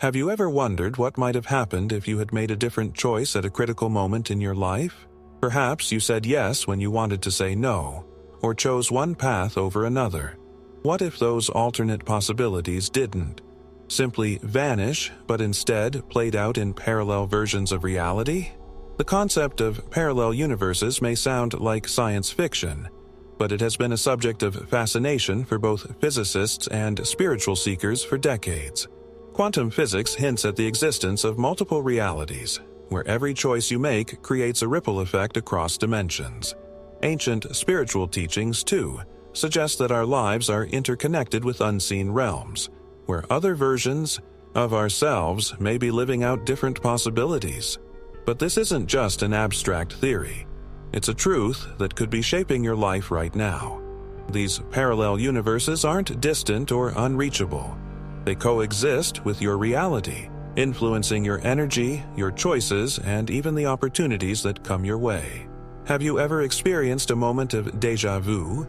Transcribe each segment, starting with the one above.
Have you ever wondered what might have happened if you had made a different choice at a critical moment in your life? Perhaps you said yes when you wanted to say no, or chose one path over another. What if those alternate possibilities didn't simply vanish, but instead played out in parallel versions of reality? The concept of parallel universes may sound like science fiction, but it has been a subject of fascination for both physicists and spiritual seekers for decades. Quantum physics hints at the existence of multiple realities, where every choice you make creates a ripple effect across dimensions. Ancient spiritual teachings, too, suggest that our lives are interconnected with unseen realms, where other versions of ourselves may be living out different possibilities. But this isn't just an abstract theory. It's a truth that could be shaping your life right now. These parallel universes aren't distant or unreachable. They coexist with your reality, influencing your energy, your choices, and even the opportunities that come your way. Have you ever experienced a moment of déjà vu,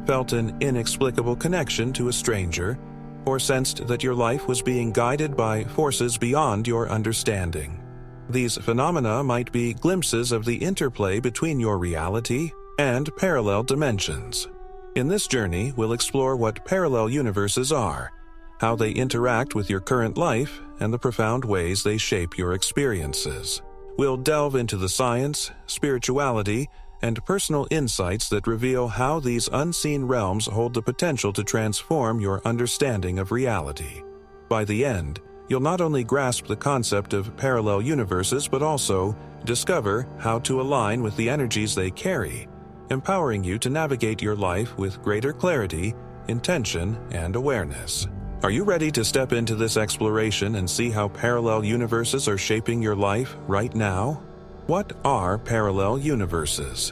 felt an inexplicable connection to a stranger, or sensed that your life was being guided by forces beyond your understanding? These phenomena might be glimpses of the interplay between your reality and parallel dimensions. In this journey, we'll explore what parallel universes are, how they interact with your current life, and the profound ways they shape your experiences. We'll delve into the science, spirituality, and personal insights that reveal how these unseen realms hold the potential to transform your understanding of reality. By the end, you'll not only grasp the concept of parallel universes but also discover how to align with the energies they carry, empowering you to navigate your life with greater clarity, intention, and awareness. Are you ready to step into this exploration and see how parallel universes are shaping your life right now? What are parallel universes?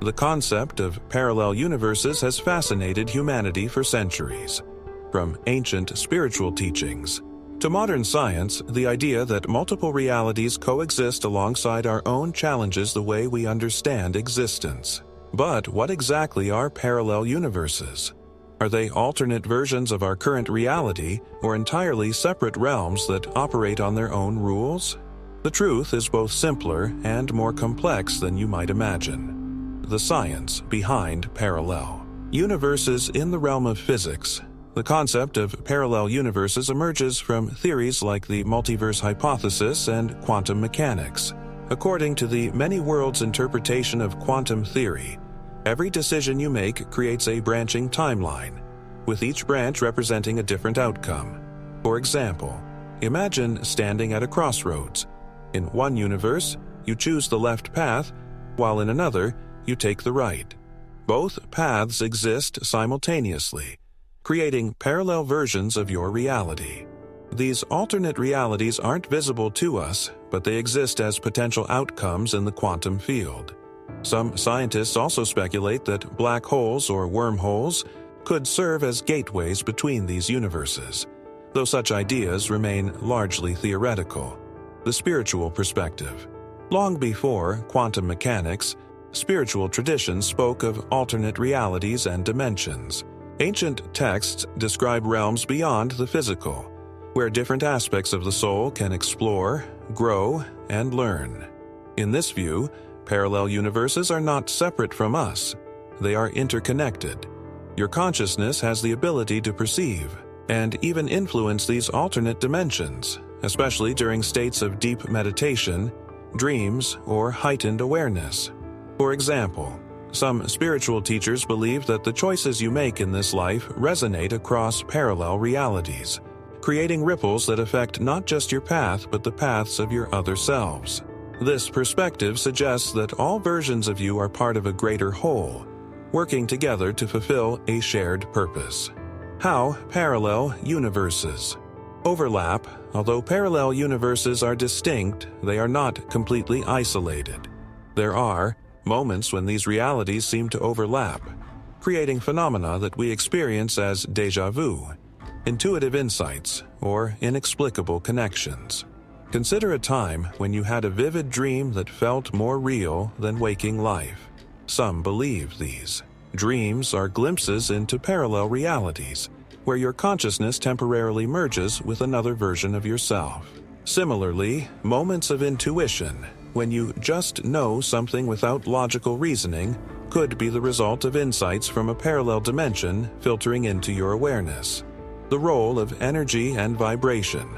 The concept of parallel universes has fascinated humanity for centuries. From ancient spiritual teachings to modern science, the idea that multiple realities coexist alongside our own challenges the way we understand existence. But what exactly are parallel universes? Are they alternate versions of our current reality or entirely separate realms that operate on their own rules? The truth is both simpler and more complex than you might imagine. The science behind parallel universes. In the realm of physics, the concept of parallel universes emerges from theories like the multiverse hypothesis and quantum mechanics. According to the many worlds interpretation of quantum theory, every decision you make creates a branching timeline, with each branch representing a different outcome. For example, imagine standing at a crossroads. In one universe, you choose the left path, while in another, you take the right. Both paths exist simultaneously, creating parallel versions of your reality. These alternate realities aren't visible to us, but they exist as potential outcomes in the quantum field. Some scientists also speculate that black holes or wormholes could serve as gateways between these universes, though such ideas remain largely theoretical. The spiritual perspective. Long before quantum mechanics, spiritual traditions spoke of alternate realities and dimensions. Ancient texts describe realms beyond the physical, where different aspects of the soul can explore, grow, and learn. In this view, parallel universes are not separate from us. They are interconnected. Your consciousness has the ability to perceive and even influence these alternate dimensions, especially during states of deep meditation, dreams, or heightened awareness. For example, some spiritual teachers believe that the choices you make in this life resonate across parallel realities, creating ripples that affect not just your path but the paths of your other selves. This perspective suggests that all versions of you are part of a greater whole, working together to fulfill a shared purpose. How parallel universes overlap. Although parallel universes are distinct, they are not completely isolated. There are moments when these realities seem to overlap, creating phenomena that we experience as déjà vu, intuitive insights, or inexplicable connections. Consider a time when you had a vivid dream that felt more real than waking life. Some believe these dreams are glimpses into parallel realities, where your consciousness temporarily merges with another version of yourself. Similarly, moments of intuition, when you just know something without logical reasoning, could be the result of insights from a parallel dimension filtering into your awareness. The role of energy and vibration.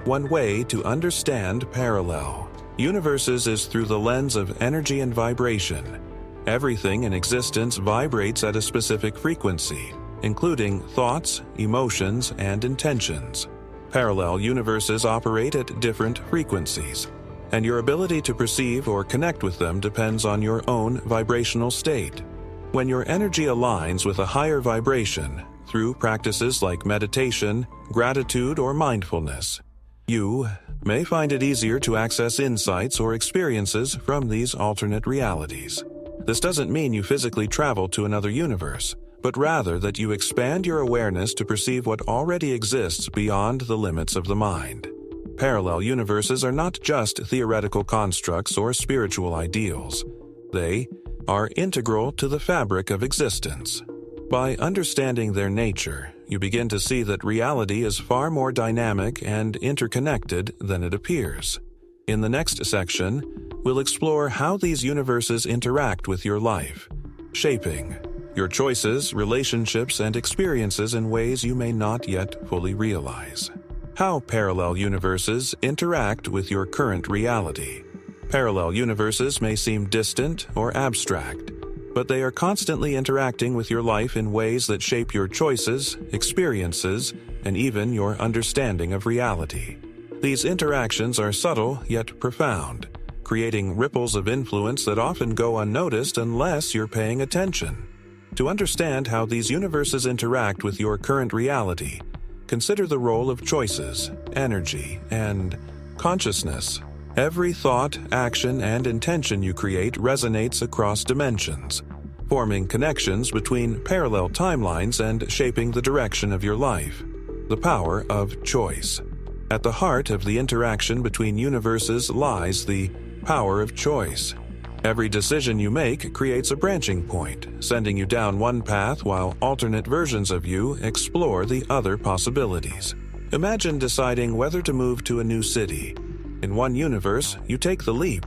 One way to understand parallel universes is through the lens of energy and vibration. Everything in existence vibrates at a specific frequency, including thoughts, emotions, and intentions. Parallel universes operate at different frequencies, and your ability to perceive or connect with them depends on your own vibrational state. When your energy aligns with a higher vibration through practices like meditation, gratitude, or mindfulness, you may find it easier to access insights or experiences from these alternate realities. This doesn't mean you physically travel to another universe, but rather that you expand your awareness to perceive what already exists beyond the limits of the mind. Parallel universes are not just theoretical constructs or spiritual ideals. They are integral to the fabric of existence. By understanding their nature, you begin to see that reality is far more dynamic and interconnected than it appears. In the next section, we'll explore how these universes interact with your life, shaping your choices, relationships, and experiences in ways you may not yet fully realize. How parallel universes interact with your current reality. Parallel universes may seem distant or abstract, but they are constantly interacting with your life in ways that shape your choices, experiences, and even your understanding of reality. These interactions are subtle yet profound, creating ripples of influence that often go unnoticed unless you're paying attention. To understand how these universes interact with your current reality, consider the role of choices, energy, and consciousness. Every thought, action, and intention you create resonates across dimensions, forming connections between parallel timelines and shaping the direction of your life. The power of choice. At the heart of the interaction between universes lies the power of choice. Every decision you make creates a branching point, sending you down one path while alternate versions of you explore the other possibilities. Imagine deciding whether to move to a new city. In one universe, you take the leap,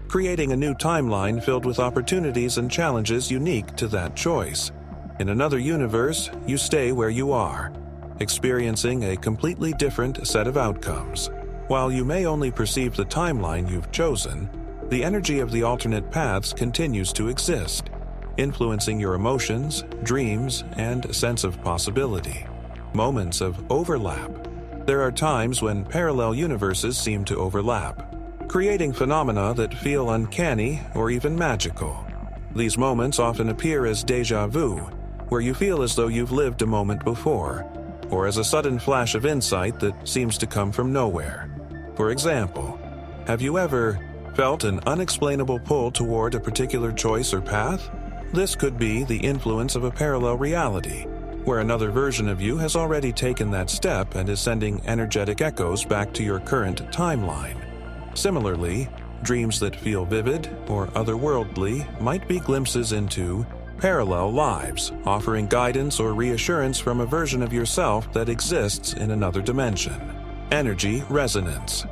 creating a new timeline filled with opportunities and challenges unique to that choice. In another universe, you stay where you are, experiencing a completely different set of outcomes. While you may only perceive the timeline you've chosen, the energy of the alternate paths continues to exist, influencing your emotions, dreams, and sense of possibility. Moments of overlap. There are times when parallel universes seem to overlap, creating phenomena that feel uncanny or even magical. These moments often appear as déjà vu, where you feel as though you've lived a moment before, or as a sudden flash of insight that seems to come from nowhere. For example, have you ever felt an unexplainable pull toward a particular choice or path? This could be the influence of a parallel reality, where another version of you has already taken that step and is sending energetic echoes back to your current timeline. Similarly, dreams that feel vivid or otherworldly might be glimpses into parallel lives, offering guidance or reassurance from a version of yourself that exists in another dimension. Energy resonance.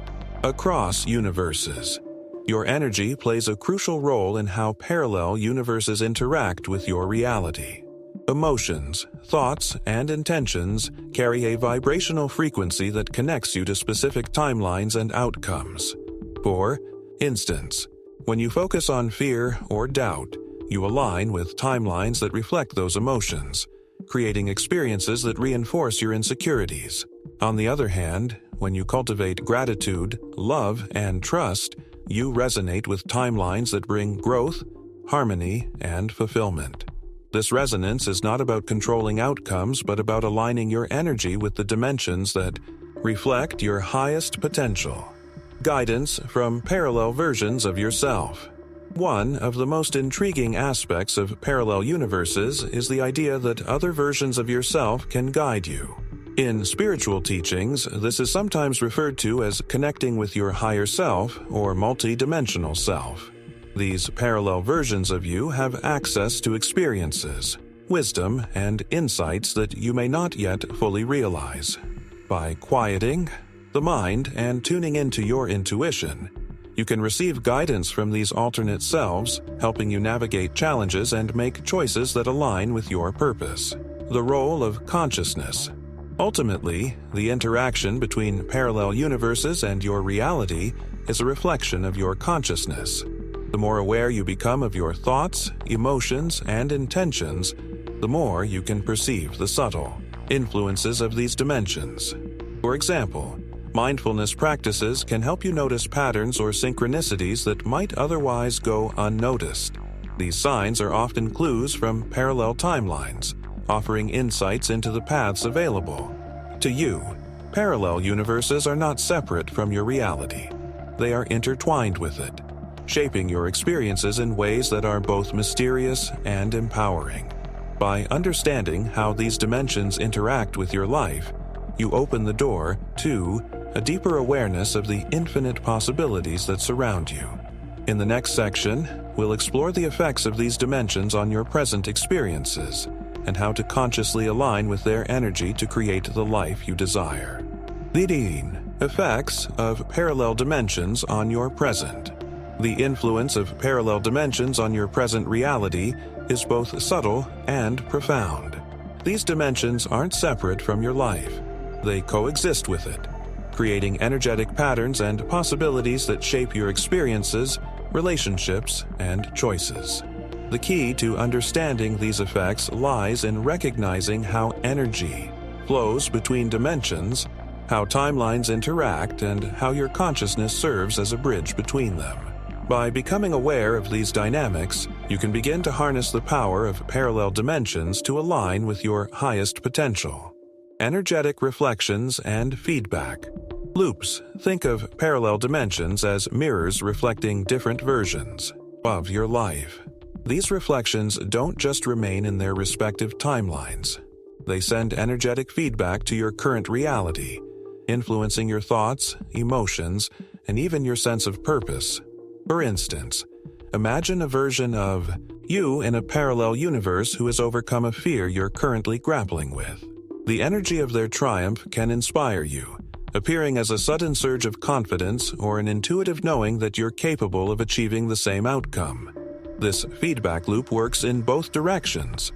Across universes. Your energy plays a crucial role in how parallel universes interact with your reality. Emotions, thoughts, and intentions carry a vibrational frequency that connects you to specific timelines and outcomes. For instance, when you focus on fear or doubt, you align with timelines that reflect those emotions, creating experiences that reinforce your insecurities. On the other hand, when you cultivate gratitude, love, and trust, you resonate with timelines that bring growth, harmony, and fulfillment. This resonance is not about controlling outcomes, but about aligning your energy with the dimensions that reflect your highest potential. Guidance from parallel versions of yourself. One of the most intriguing aspects of parallel universes is the idea that other versions of yourself can guide you. In spiritual teachings, this is sometimes referred to as connecting with your higher self or multi-dimensional self. These parallel versions of you have access to experiences, wisdom, and insights that you may not yet fully realize. By quieting the mind and tuning into your intuition, you can receive guidance from these alternate selves, helping you navigate challenges and make choices that align with your purpose. The role of consciousness. Ultimately, the interaction between parallel universes and your reality is a reflection of your consciousness. The more aware you become of your thoughts, emotions, and intentions, the more you can perceive the subtle influences of these dimensions. For example, mindfulness practices can help you notice patterns or synchronicities that might otherwise go unnoticed. These signs are often clues from parallel timelines, offering insights into the paths available. To you, parallel universes are not separate from your reality. They are intertwined with it, shaping your experiences in ways that are both mysterious and empowering. By understanding how these dimensions interact with your life, you open the door to a deeper awareness of the infinite possibilities that surround you. In the next section, we'll explore the effects of these dimensions on your present experiences and how to consciously align with their energy to create the life you desire. Leading effects of parallel dimensions on your present. The influence of parallel dimensions on your present reality is both subtle and profound. These dimensions aren't separate from your life. They coexist with it, creating energetic patterns and possibilities that shape your experiences, relationships, and choices. The key to understanding these effects lies in recognizing how energy flows between dimensions, how timelines interact, and how your consciousness serves as a bridge between them. By becoming aware of these dynamics, you can begin to harness the power of parallel dimensions to align with your highest potential. Energetic reflections and feedback. Loops. Think of parallel dimensions as mirrors reflecting different versions of your life. These reflections don't just remain in their respective timelines. They send energetic feedback to your current reality, influencing your thoughts, emotions, and even your sense of purpose. For instance, imagine a version of you in a parallel universe who has overcome a fear you're currently grappling with. The energy of their triumph can inspire you, appearing as a sudden surge of confidence or an intuitive knowing that you're capable of achieving the same outcome. This feedback loop works in both directions,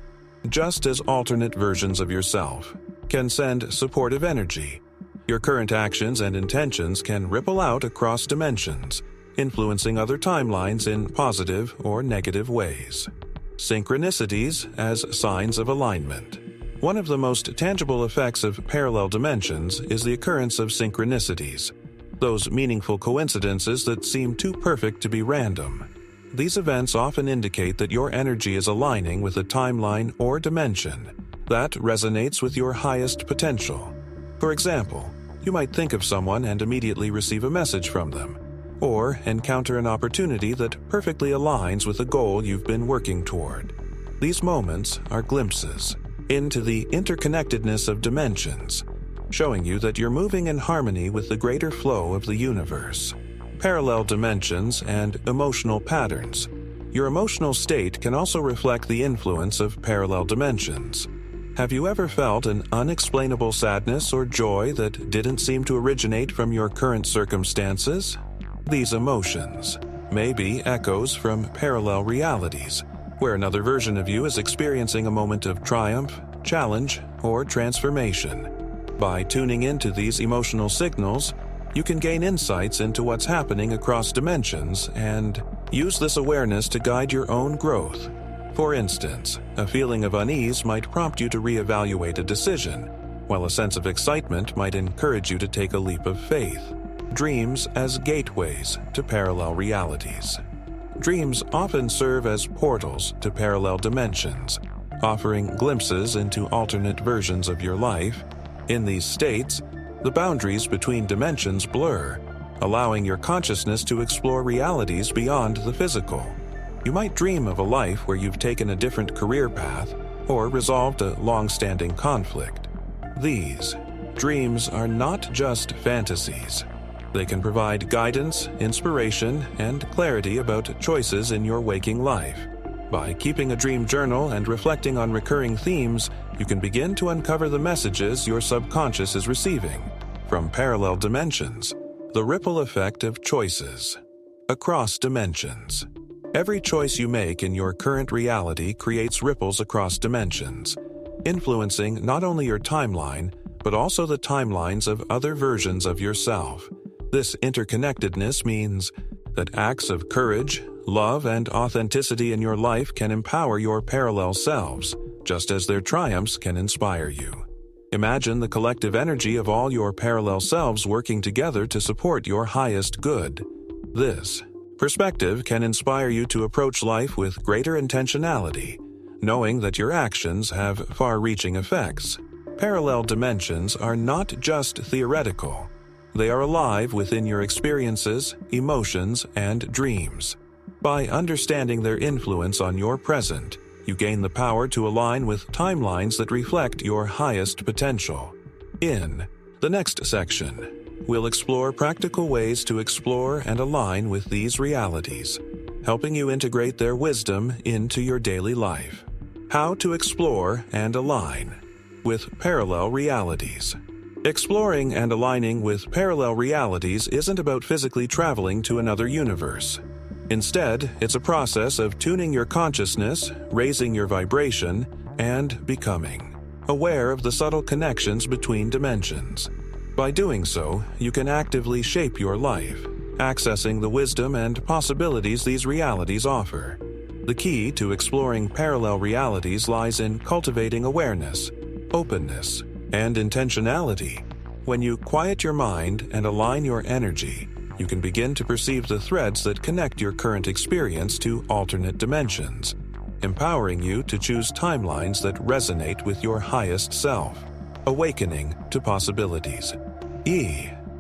just as alternate versions of yourself can send supportive energy. Your current actions and intentions can ripple out across dimensions, influencing other timelines in positive or negative ways. Synchronicities as signs of alignment. One of the most tangible effects of parallel dimensions is the occurrence of synchronicities, those meaningful coincidences that seem too perfect to be random. These events often indicate that your energy is aligning with a timeline or dimension that resonates with your highest potential. For example, you might think of someone and immediately receive a message from them, or encounter an opportunity that perfectly aligns with a goal you've been working toward. These moments are glimpses into the interconnectedness of dimensions, showing you that you're moving in harmony with the greater flow of the universe. Parallel dimensions and emotional patterns. Your emotional state can also reflect the influence of parallel dimensions. Have you ever felt an unexplainable sadness or joy that didn't seem to originate from your current circumstances? These emotions may be echoes from parallel realities, where another version of you is experiencing a moment of triumph, challenge, or transformation. By tuning into these emotional signals, you can gain insights into what's happening across dimensions and use this awareness to guide your own growth. For instance, a feeling of unease might prompt you to reevaluate a decision, while a sense of excitement might encourage you to take a leap of faith. Dreams as gateways to parallel realities. Dreams often serve as portals to parallel dimensions, offering glimpses into alternate versions of your life. In these states, the boundaries between dimensions blur, allowing your consciousness to explore realities beyond the physical. You might dream of a life where you've taken a different career path or resolved a long-standing conflict. These dreams are not just fantasies. They can provide guidance, inspiration, and clarity about choices in your waking life. By keeping a dream journal and reflecting on recurring themes, you can begin to uncover the messages your subconscious is receiving from parallel dimensions. The ripple effect of choices. Across dimensions. Every choice you make in your current reality creates ripples across dimensions, influencing not only your timeline, but also the timelines of other versions of yourself. This interconnectedness means that acts of courage, love, and authenticity in your life can empower your parallel selves, just as their triumphs can inspire you. Imagine the collective energy of all your parallel selves working together to support your highest good. This perspective can inspire you to approach life with greater intentionality, knowing that your actions have far-reaching effects. Parallel dimensions are not just theoretical. They are alive within your experiences, emotions, and dreams. By understanding their influence on your present, you gain the power to align with timelines that reflect your highest potential. In the next section, we'll explore practical ways to explore and align with these realities, helping you integrate their wisdom into your daily life. How to explore and align with parallel realities. Exploring and aligning with parallel realities isn't about physically traveling to another universe. Instead, it's a process of tuning your consciousness, raising your vibration, and becoming aware of the subtle connections between dimensions. By doing so, you can actively shape your life, accessing the wisdom and possibilities these realities offer. The key to exploring parallel realities lies in cultivating awareness, openness, and intentionality. When you quiet your mind and align your energy, you can begin to perceive the threads that connect your current experience to alternate dimensions, empowering you to choose timelines that resonate with your highest self. Awakening to possibilities.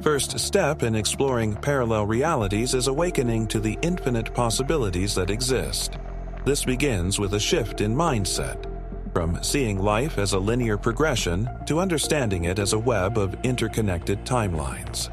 First step in exploring parallel realities is awakening to the infinite possibilities that exist. This begins with a shift in mindset, from seeing life as a linear progression to understanding it as a web of interconnected timelines.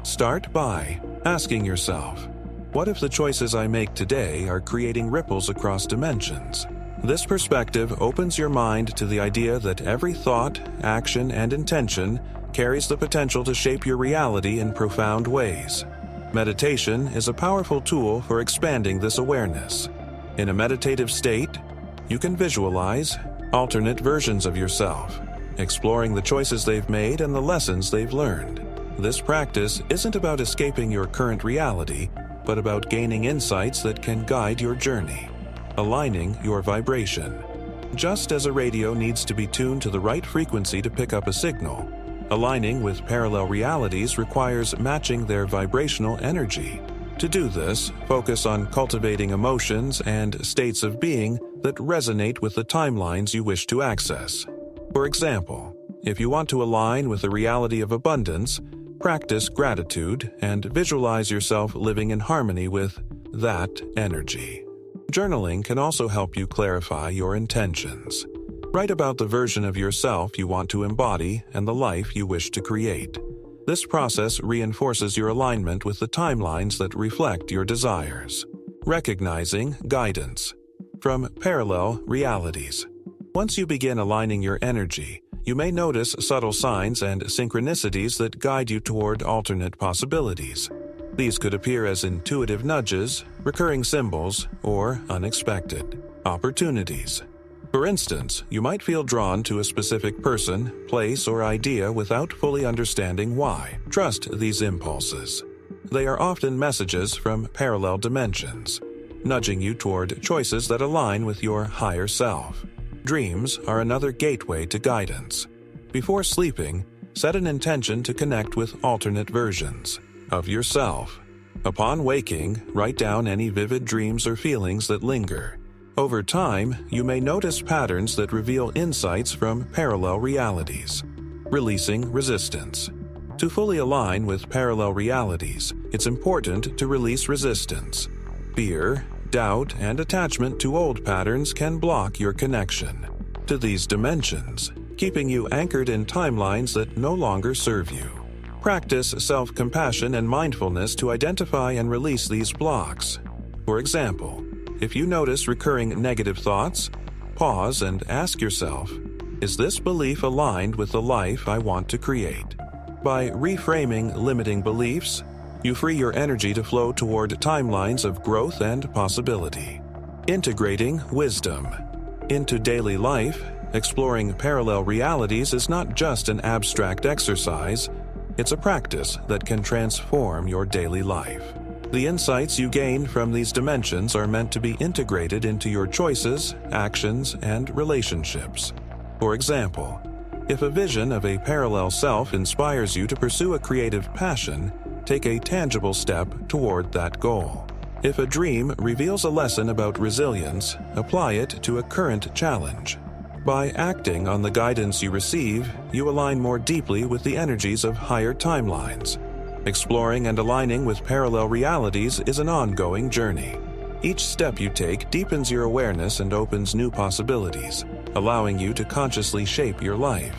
Start by asking yourself, what if the choices I make today are creating ripples across dimensions? This perspective opens your mind to the idea that every thought, action, and intention carries the potential to shape your reality in profound ways. Meditation is a powerful tool for expanding this awareness. In a meditative state, you can visualize alternate versions of yourself, exploring the choices they've made and the lessons they've learned. This practice isn't about escaping your current reality, but about gaining insights that can guide your journey, aligning your vibration. Just as a radio needs to be tuned to the right frequency to pick up a signal, aligning with parallel realities requires matching their vibrational energy. To do this, focus on cultivating emotions and states of being that resonate with the timelines you wish to access. For example, if you want to align with the reality of abundance, practice gratitude and visualize yourself living in harmony with that energy. Journaling can also help you clarify your intentions. Write about the version of yourself you want to embody and the life you wish to create. This process reinforces your alignment with the timelines that reflect your desires. Recognizing guidance from parallel realities. Once you begin aligning your energy, you may notice subtle signs and synchronicities that guide you toward alternate possibilities. These could appear as intuitive nudges, recurring symbols, or unexpected opportunities. For instance, you might feel drawn to a specific person, place, or idea without fully understanding why. Trust these impulses. They are often messages from parallel dimensions, nudging you toward choices that align with your higher self. Dreams are another gateway to guidance. Before sleeping, set an intention to connect with alternate versions of yourself. Upon waking, write down any vivid dreams or feelings that linger. Over time, you may notice patterns that reveal insights from parallel realities. Releasing resistance. To fully align with parallel realities, it's important to release resistance. Fear, doubt, and attachment to old patterns can block your connection to these dimensions, keeping you anchored in timelines that no longer serve you. Practice self-compassion and mindfulness to identify and release these blocks. For example, If you notice recurring negative thoughts, pause and ask yourself, is this belief aligned with the life I want to create? By reframing limiting beliefs, you free your energy to flow toward timelines of growth and possibility. Integrating wisdom into daily life, exploring parallel realities is not just an abstract exercise, it's a practice that can transform your daily life. The insights you gain from these dimensions are meant to be integrated into your choices, actions, and relationships. For example, if a vision of a parallel self inspires you to pursue a creative passion, take a tangible step toward that goal. If a dream reveals a lesson about resilience, apply it to a current challenge. By acting on the guidance you receive, you align more deeply with the energies of higher timelines. Exploring and aligning with parallel realities is an ongoing journey. Each step you take deepens your awareness and opens new possibilities, allowing you to consciously shape your life.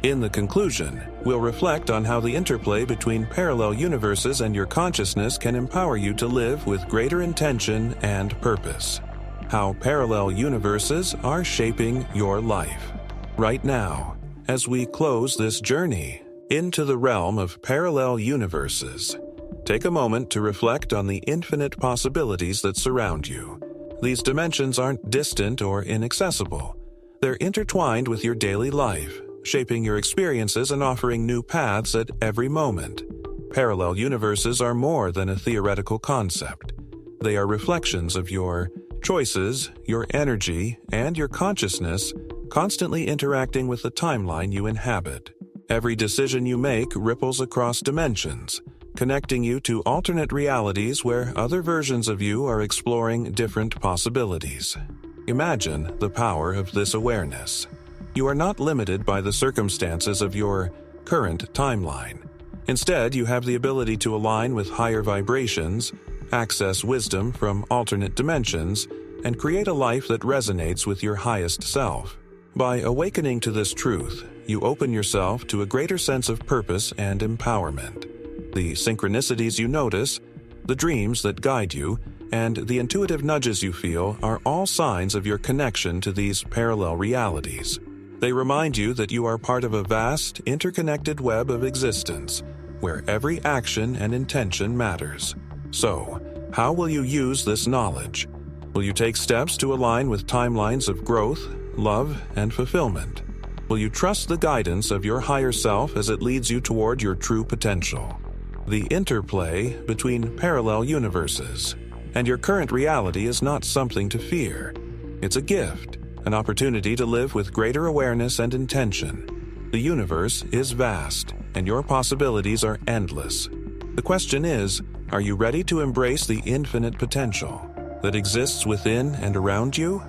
In the conclusion, we'll reflect on how the interplay between parallel universes and your consciousness can empower you to live with greater intention and purpose. How parallel universes are shaping your life. Right now, as we close this journey into the realm of parallel universes, take a moment to reflect on the infinite possibilities that surround you. These dimensions aren't distant or inaccessible. They're intertwined with your daily life, shaping your experiences and offering new paths at every moment. Parallel universes are more than a theoretical concept. They are reflections of your choices, your energy, and your consciousness constantly interacting with the timeline you inhabit. Every decision you make ripples across dimensions, connecting you to alternate realities where other versions of you are exploring different possibilities. Imagine the power of this awareness. You are not limited by the circumstances of your current timeline. Instead, you have the ability to align with higher vibrations, access wisdom from alternate dimensions, and create a life that resonates with your highest self. By awakening to this truth, you open yourself to a greater sense of purpose and empowerment. The synchronicities you notice, the dreams that guide you, and the intuitive nudges you feel are all signs of your connection to these parallel realities. They remind you that you are part of a vast, interconnected web of existence, where every action and intention matters. So, how will you use this knowledge? Will you take steps to align with timelines of growth, love, and fulfillment? Will you trust the guidance of your higher self as it leads you toward your true potential? The interplay between parallel universes and your current reality is not something to fear. It's a gift, an opportunity to live with greater awareness and intention. The universe is vast, and your possibilities are endless. The question is, are you ready to embrace the infinite potential that exists within and around you?